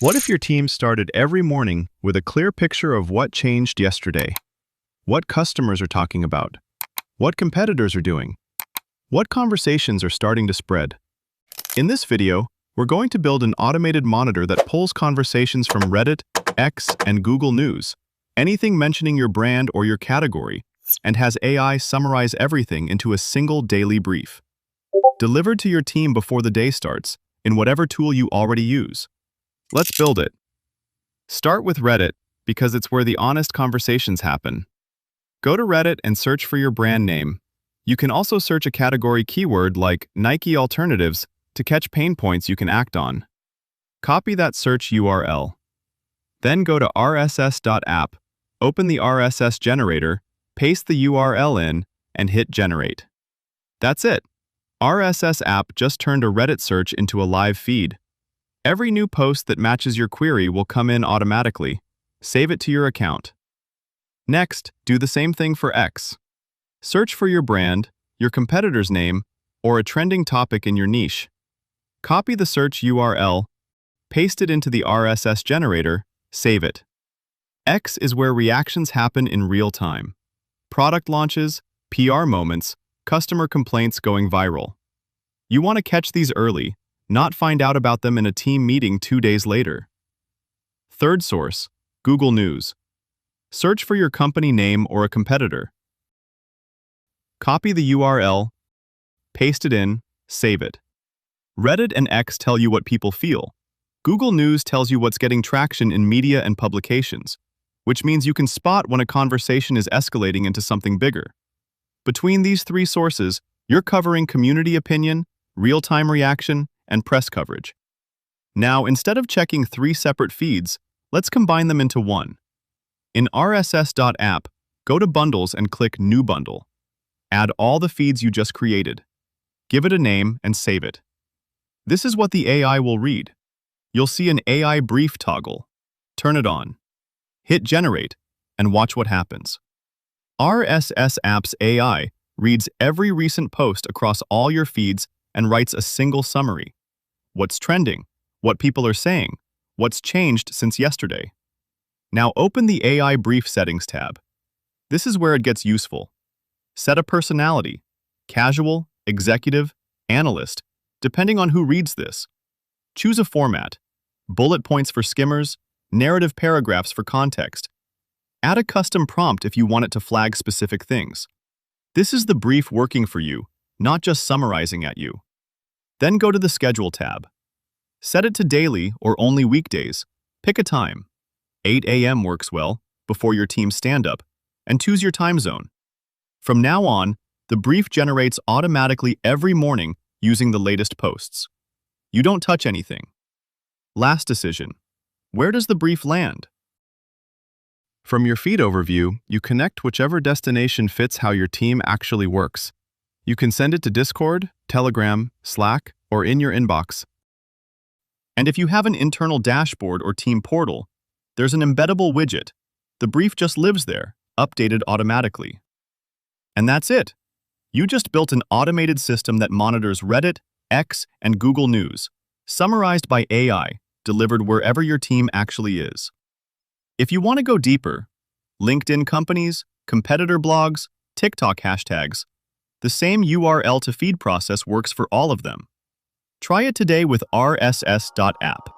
What if your team started every morning with a clear picture of what changed yesterday? What customers are talking about? What competitors are doing? What conversations are starting to spread? In this video, we're going to build an automated monitor that pulls conversations from Reddit, X, and Google News, anything mentioning your brand or your category, and has AI summarize everything into a single daily brief. Delivered to your team before the day starts, in whatever tool you already use. Let's build it. Start with Reddit, because it's where the honest conversations happen. Go to Reddit and search for your brand name. You can also search a category keyword like Nike alternatives to catch pain points you can act on. Copy that search URL. Then go to RSS.app, open the RSS generator, paste the URL in, and hit generate. That's it. RSS app just turned a Reddit search into a live feed. Every new post that matches your query will come in automatically. Save it to your account. Next, do the same thing for X. Search for your brand, your competitor's name, or a trending topic in your niche. Copy the search URL, paste it into the RSS generator, save it. X is where reactions happen in real time. Product launches, PR moments, customer complaints going viral. You want to catch these early, not find out about them in a team meeting 2 days later. Third source, Google News. Search for your company name or a competitor. Copy the URL, paste it in, save it. Reddit and X tell you what people feel. Google News tells you what's getting traction in media and publications, which means you can spot when a conversation is escalating into something bigger. Between these three sources, you're covering community opinion, real-time reaction, and press coverage. Now, instead of checking 3 separate feeds, let's combine them into one. In RSS.app, go to Bundles and click New Bundle. Add all the feeds you just created. Give it a name and save it. This is what the AI will read. You'll see an AI brief toggle. Turn it on. Hit Generate, and watch what happens. RSS app's AI reads every recent post across all your feeds and writes a single summary. What's trending, what people are saying, what's changed since yesterday. Now open the AI Brief Settings tab. This is where it gets useful. Set a personality, casual, executive, analyst, depending on who reads this. Choose a format, bullet points for skimmers, narrative paragraphs for context. Add a custom prompt if you want it to flag specific things. This is the brief working for you, not just summarizing at you. Then go to the Schedule tab. Set it to daily or only weekdays. Pick a time. 8 a.m. works well, before your team's stand-up, and choose your time zone. From now on, the brief generates automatically every morning using the latest posts. You don't touch anything. Last decision. Where does the brief land? From your feed overview, you connect whichever destination fits how your team actually works. You can send it to Discord, Telegram, Slack, or in your inbox. And if you have an internal dashboard or team portal, there's an embeddable widget. The brief just lives there, updated automatically. And that's it. You just built an automated system that monitors Reddit, X, and Google News, summarized by AI, delivered wherever your team actually is. If you want to go deeper, LinkedIn companies, competitor blogs, TikTok hashtags, the same URL to feed process works for all of them. Try it today with RSS.app.